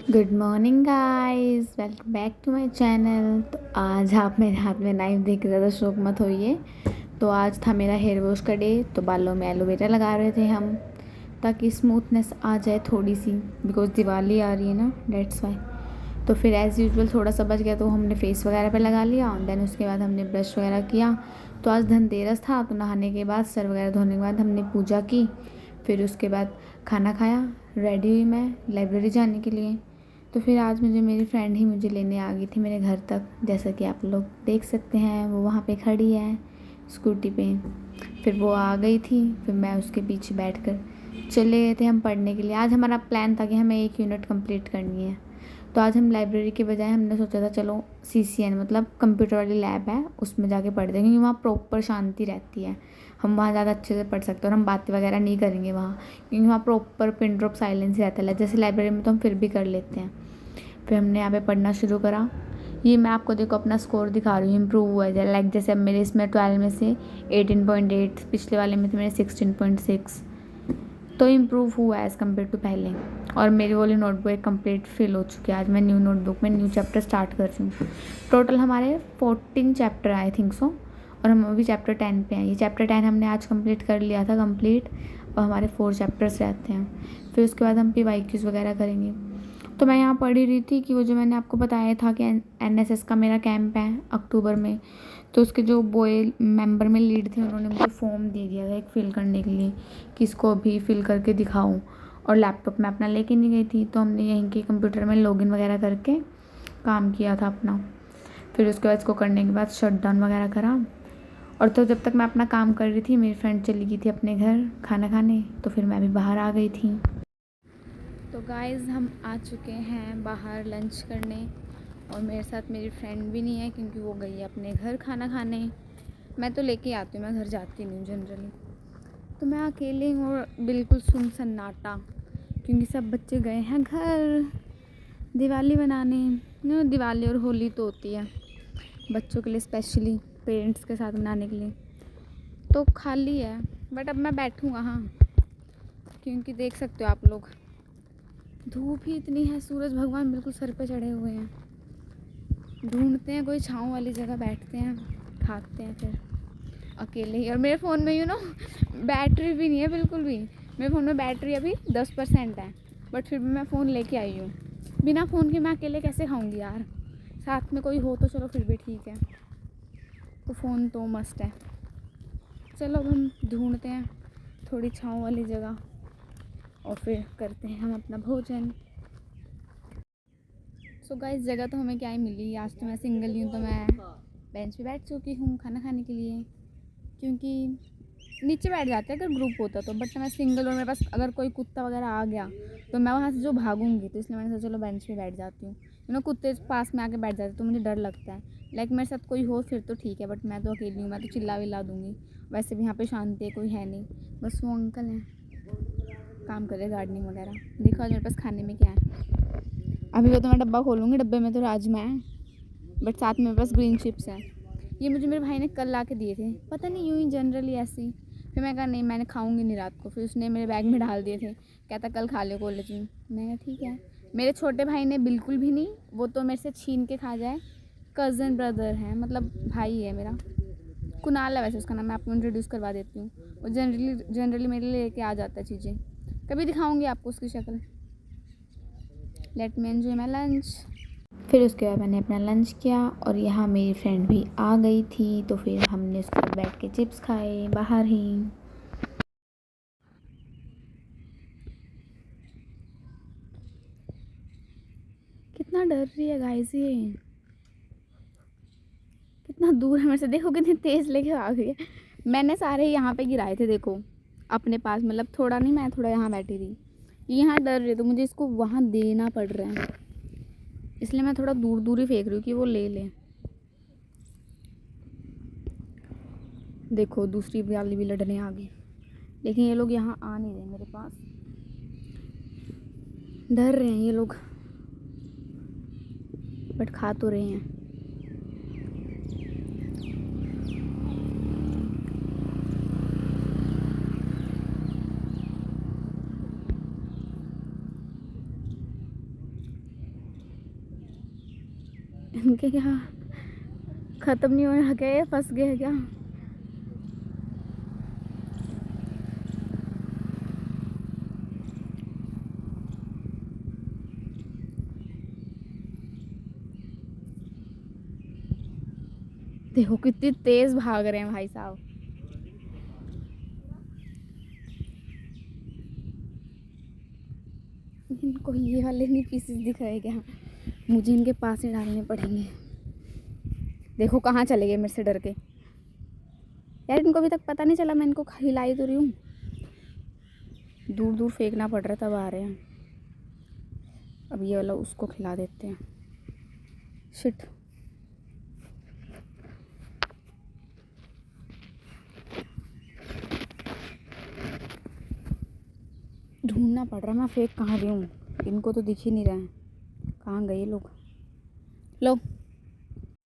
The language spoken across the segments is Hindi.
Good morning guys, welcome back to my channel. तो आज आप मेरे हाथ में नाइफ देख के ज़्यादा शौक मत होइए। तो आज था मेरा हेयर वॉश का डे, तो बालों में एलोवेरा लगा रहे थे हम, ताकि स्मूथनेस आ जाए थोड़ी सी। बिकॉज दिवाली आ रही है ना, डेट्स वाई। तो फिर एज़ यूजुअल थोड़ा सा बच गया तो हमने फेस वगैरह पे लगा लिया। देन उसके बाद हमने ब्रश वगैरह किया। तो आज धनतेरस था, तो नहाने के बाद, सर वगैरह धोने के बाद हमने पूजा की। फिर उसके बाद खाना खाया, रेडी हुई मैं लाइब्रेरी जाने के लिए। तो फिर आज मेरी फ्रेंड ही मुझे लेने आ गई थी मेरे घर तक, जैसा कि आप लोग देख सकते हैं। वो वहाँ पे खड़ी है स्कूटी पे। फिर वो आ गई थी, फिर मैं उसके पीछे बैठकर चले गए थे हम पढ़ने के लिए। आज हमारा प्लान था कि हमें 1 यूनिट कंप्लीट करनी है। तो आज हम लाइब्रेरी के बजाय हमने सोचा था चलो CCN, मतलब कंप्यूटर वाली लैब है, उसमें जाके पढ़ देंगे, क्योंकि वहाँ प्रॉपर शांति रहती है। हम वहाँ ज़्यादा अच्छे से पढ़ सकते हैं और हम बातें वगैरह नहीं करेंगे वहाँ, क्योंकि वहाँ प्रॉपर पिन ड्रॉप साइलेंस रहता है। जैसे लाइब्रेरी में तो हम फिर भी कर लेते हैं। फिर हमने यहाँ पे पढ़ना शुरू करा। ये मैं आपको देखो अपना स्कोर दिखा रही हूँ, इम्प्रूव हुआ है। लाइक जैसे अब मेरे इसमें 12 में से 18.8, पिछले वाले में थे मेरे 16.6। तो इम्प्रूव हुआ है एज़ कम्पेयर टू पहले। और मेरी वाली नोटबुक एक कंप्लीट फिल हो चुकी है। आज मैं न्यू नोटबुक में न्यू चैप्टर स्टार्ट कर रही हूँ। टोटल हमारे 14 चैप्टर आई थिंक सो, और हम अभी चैप्टर 10 पे हैं। ये चैप्टर 10 हमने आज कंप्लीट कर लिया था कंप्लीट। और हमारे 4 चैप्टर्स रहते हैं। फिर उसके बाद हम PYQs वगैरह करेंगे। तो मैं यहाँ पढ़ ही रही थी कि वो जो मैंने आपको बताया था कि NSS का मेरा कैंप है अक्टूबर में। तो उसके जो बॉय मेंबर में लीड थे, उन्होंने मुझे फॉर्म दे दिया था एक फ़िल करने के लिए, कि इसको अभी फ़िल करके दिखाऊं। और लैपटॉप मैं अपना लेके नहीं गई थी, तो हमने यहीं के कंप्यूटर में लॉगिन वगैरह करके काम किया था अपना। फिर उसके बाद इसको करने के बाद शट डाउन वगैरह करा। और तो जब तक मैं अपना काम कर रही थी, मेरी फ्रेंड चली गई थी अपने घर खाना खाने, तो फिर मैं भी बाहर आ गई थी। तो गाइज़ हम आ चुके हैं बाहर लंच करने। और मेरे साथ मेरी फ्रेंड भी नहीं है, क्योंकि वो गई है अपने घर खाना खाने। मैं तो लेके आती हूँ, मैं घर जाती नहीं जनरली। तो मैं अकेले हूँ और बिल्कुल सुन सन्नाटा, क्योंकि सब बच्चे गए हैं घर दिवाली बनाने। दिवाली और होली तो होती है बच्चों के लिए, स्पेशली पेरेंट्स के साथ मनाने के लिए। तो खाली है, बट अब मैं बैठूँगा हाँ, क्योंकि देख सकते हो आप लोग, धूप ही इतनी है, सूरज भगवान बिल्कुल सर पे चढ़े हुए हैं। ढूंढते हैं कोई छाँव वाली जगह, बैठते हैं, खाते हैं फिर अकेले ही। और मेरे फ़ोन में बैटरी भी नहीं है बिल्कुल भी। मेरे फ़ोन में बैटरी अभी 10% है, बट फिर भी मैं फ़ोन लेके आई हूँ। बिना फ़ोन के मैं अकेले कैसे खाऊंगी यार। साथ में कोई हो तो चलो फिर भी ठीक है, तो फ़ोन तो मस्ट है। चलो अब हम ढूंढते हैं थोड़ी छाँव वाली जगह, और फिर करते हैं हम अपना भोजन। सो गाइस, जगह तो हमें क्या ही मिली। आज तो मैं सिंगल ही हूँ, तो मैं बेंच पे बैठ चुकी हूँ खाना खाने के लिए, क्योंकि नीचे बैठ जाते हैं अगर ग्रुप होता तो। बट मैं सिंगल, और मेरे पास अगर कोई कुत्ता वगैरह आ गया तो मैं वहाँ से जो भागूंगी, तो इसलिए मैंने सोचा चलो बेंच पे बैठ जाती हूँ। कुत्ते पास में आके बैठ जाते तो मुझे डर लगता है। लाइक मेरे साथ कोई हो फिर तो ठीक है, बट मैं तो अकेली हूँ, मैं तो चिल्ला विल्ला दूँगी। वैसे भी यहाँ पे शांति है, कोई है नहीं, बस वो अंकल हैं काम कर रहे गार्डनिंग वगैरह। देखो आज मेरे पास खाने में क्या है। अभी वो तो मैं डब्बा खोलूँगी, डब्बे में तो राजमा है, बट साथ में मेरे पास ग्रीन चिप्स है। ये मुझे मेरे भाई ने कल ला के दिए थे, पता नहीं यूँ ही जनरली ऐसे ही। फिर मैं कहा नहीं, मैंने खाऊंगी नहीं रात को। फिर उसने मेरे बैग में डाल दिए थे, कहता कल खा ले कॉलेज में। मैं कहा ठीक है। मेरे छोटे भाई ने बिल्कुल भी नहीं, वो तो मेरे से छीन के खा जाए। कज़न ब्रदर है, मतलब भाई है मेरा, कुनाल है वैसे उसका नाम, मैं आपको इंट्रोड्यूस करवा देती हूँ। वो जनरली मेरे लिए लेके आ जाता है चीज़ें, कभी दिखाऊंगी आपको उसकी शक्ल। Let me enjoy my lunch. फिर उसके बाद मैंने अपना लंच किया, और यहाँ मेरी फ्रेंड भी आ गई थी, तो फिर हमने उसके साथ बैठ के चिप्स खाए बाहर ही। कितना डर रही है गाइस ये, कितना दूर है मेरे से, देखो कितनी तेज़ लेके आ गई है। मैंने सारे यहाँ पे गिराए थे देखो अपने पास, मतलब थोड़ा नहीं, मैं थोड़ा यहाँ बैठी थी। यहाँ डर रही, तो मुझे इसको वहाँ देना पड़ रहा है, इसलिए मैं थोड़ा दूर दूर ही फेंक रही हूँ कि वो ले ले। देखो दूसरी वाली भी लड़ने आ गई, लेकिन ये लोग यहाँ आ नहीं रहे मेरे पास, डर रहे हैं ये लोग, बट खा तो रहे हैं। इनके क्या ख़त्म नहीं हो रहा क्या, ये फंस गए क्या? देखो कितनी तेज़ भाग रहे हैं भाई साहब। इनको ये वाले नहीं पीसेस दिख रहे क्या? मुझे इनके पास ही डालने पड़ेंगे। देखो कहाँ चले गए मेरे से डर के। यार इनको अभी तक पता नहीं चला मैं इनको हिलाई तो रही हूँ। दूर दूर फेंकना पड़ रहा, तब आ रहे हैं। अब ये वाला उसको खिला देते हैं। शिट। ढूंढना पड़ रहा मैं फेंक कहाँ रही हूँ। इनको तो दिख ही नहीं रहा है, कहाँ गए लोग। लो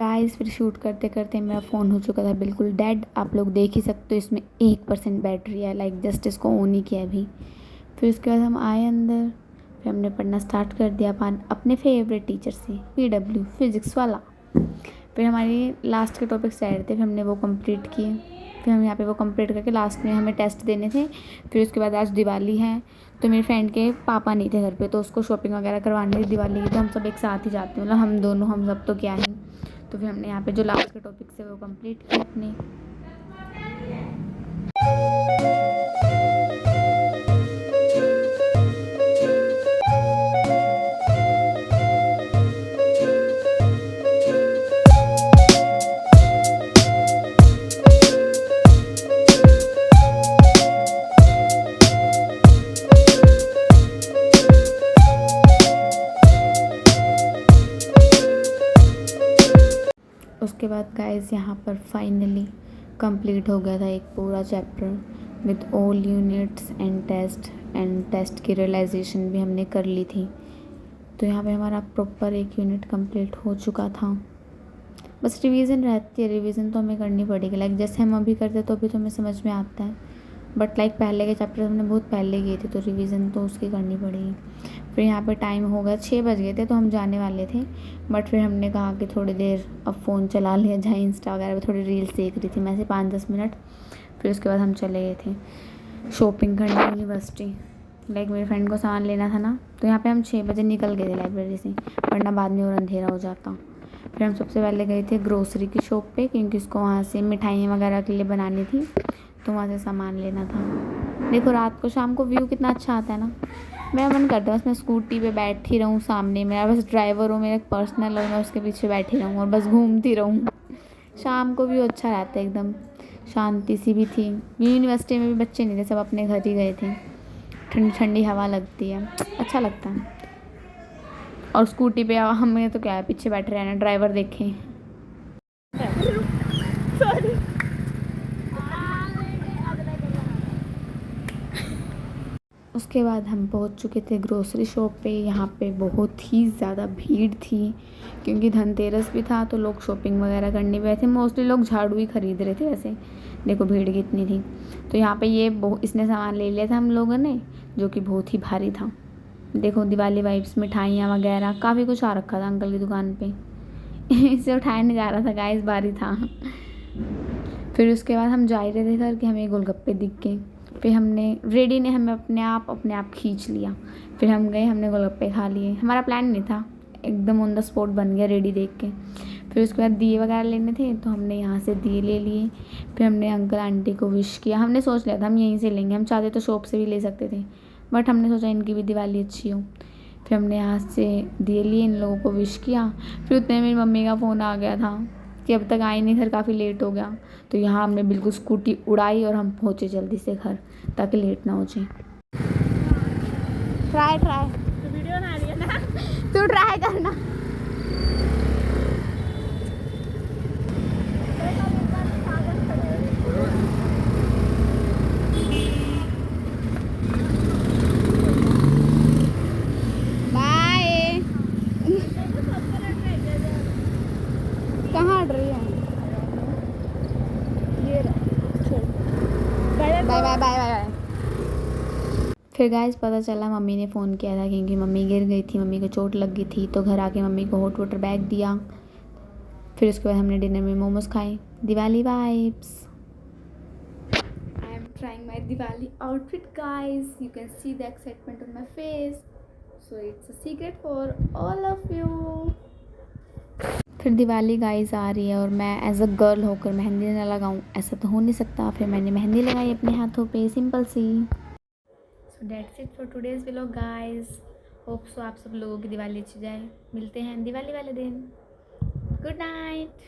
गाइस, फिर शूट करते करते मेरा फ़ोन हो चुका था बिल्कुल डेड। आप लोग देख ही सकते हो इसमें 1% बैटरी है। लाइक जस्ट इसको ऑन ही किया अभी। फिर उसके बाद हम आए अंदर, फिर हमने पढ़ना स्टार्ट कर दिया अपने फेवरेट टीचर से, PW फिज़िक्स वाला। फिर हमारी लास्ट के टॉपिक्स ऐड थे, फिर हमने वो कंप्लीट किए। फिर हम यहाँ पे वो कंप्लीट करके लास्ट में हमें टेस्ट देने थे। फिर उसके बाद आज दिवाली है, तो मेरे फ्रेंड के पापा नहीं थे घर पे, तो उसको शॉपिंग वगैरह करवानी थी दिवाली की। तो हम सब एक साथ ही जाते हैं, मतलब हम दोनों, हम सब तो क्या है। तो फिर हमने यहाँ पे जो लास्ट के टॉपिक्स है वो कंप्लीट किए अपने। उसके बाद गाइस यहाँ पर फाइनली कंप्लीट हो गया था एक पूरा chapter with all units and test की रियलाइजेशन भी हमने कर ली थी। तो यहाँ पे हमारा प्रॉपर एक यूनिट कंप्लीट हो चुका था। बस रिवीजन रहती है, रिवीजन तो हमें करनी पड़ेगी। लाइक जैसे हम अभी करते तो अभी तो हमें समझ में आता है, बट लाइक पहले के चैप्टर हमने बहुत पहले किए थे, तो रिवीजन तो उसकी करनी पड़ेगी। फिर यहाँ पे टाइम हो गया 6 बज गए थे, तो हम जाने वाले थे। बट फिर हमने कहा कि थोड़ी देर अब फ़ोन चला लिया जाए, इंस्टा वगैरह पे थोड़ी रील्स देख रही थी मैं से 5-10 मिनट। फिर उसके बाद हम चले गए थे शॉपिंग करने यूनिवर्सिटी। लाइक मेरे फ्रेंड को सामान लेना था ना, तो यहाँ पे हम 6 बजे निकल गए थे लाइब्रेरी से, वरना बाद में और अंधेरा हो जाता। फिर हम सबसे पहले गए थे ग्रोसरी की शॉप पे, क्योंकि उसको वहाँ से मिठाइयाँ वगैरह के लिए बनानी थी, तो वहाँ से सामान लेना था। देखो रात को शाम को व्यू कितना अच्छा आता है ना। मेरा मन करता है बस मैं स्कूटी पे बैठी रहूँ, सामने मेरा बस ड्राइवर हो, मेरा एक पर्सनल, और मैं उसके पीछे बैठी रहूँ और बस घूमती रहूँ। शाम को व्यू अच्छा रहता है, एकदम शांति सी भी थी। यूनिवर्सिटी में भी बच्चे नहीं थे, सब अपने घर ही गए थे। ठंडी ठंडी हवा लगती है, अच्छा लगता है। और स्कूटी पे हमें तो क्या है, पीछे बैठे रहना, ड्राइवर देखें। उसके बाद हम पहुंच चुके थे ग्रोसरी शॉप पे। यहाँ पे बहुत ही ज़्यादा भीड़ थी, क्योंकि धनतेरस भी था, तो लोग शॉपिंग वगैरह करने भी आए थे। मोस्टली लोग झाड़ू ही खरीद रहे थे वैसे। देखो भीड़ कितनी थी। तो यहाँ पे इसने सामान ले लिया था हम लोगों ने, जो कि बहुत ही भारी था। देखो दिवाली वाइब्स, मिठाइयाँ वगैरह काफ़ी कुछ आ रखा था अंकल की दुकान पे। इसे उठाया नहीं जा रहा था गाइस, भारी था। फिर उसके बाद हम जा ही रहे थे घर कि हमें गोलगप्पे दिख गए। फिर रेडी ने हमें अपने आप खींच लिया। फिर हम गए, हमने गोलगप्पे खा लिए। हमारा प्लान नहीं था, एकदम ऑन द स्पॉट बन गया रेडी देख के। फिर उसके बाद दिए वगैरह लेने थे, तो हमने यहाँ से दिए ले लिए। फिर हमने अंकल आंटी को विश किया। हमने सोच लिया था हम यहीं से लेंगे, हम चाहते तो शॉप से भी ले सकते थे, बट हमने सोचा इनकी भी दिवाली अच्छी हो। फिर हमने यहाँ से दिए लिए, इन लोगों को विश किया। फिर उतने मेरी मम्मी का फ़ोन आ गया था कि अब तक आई नहीं घर, काफ़ी लेट हो गया। तो यहाँ हमने बिल्कुल स्कूटी उड़ाई और हम पहुँचे जल्दी से घर, ताकि लेट ना हो जाए। ट्राई तो वीडियो बना रही है ना, तू ट्राई करना। बाय। कहाँ अड़ रही है? Bye bye bye bye bye. फिर गाइस पता चला मम्मी ने फ़ोन किया था, क्योंकि मम्मी गिर गई थी, मम्मी को चोट लग गई थी। तो घर आके मम्मी को हॉट वाटर बैग दिया, फिर उसके बाद हमने डिनर में मोमोज खाए। Diwali vibes. I am trying my Diwali outfit guys, you can see the excitement on my face, so it's a secret for all of you. फिर दिवाली गाइस आ रही है और मैं एज अ गर्ल होकर मेहंदी ना लगाऊं, ऐसा तो हो नहीं सकता। फिर मैंने मेहंदी लगाई अपने हाथों पे, सिंपल सी। So that's it for today's vlog guys. Hope so आप सब लोगों की दिवाली अच्छी जाए। मिलते हैं दिवाली वाले दिन। Good night.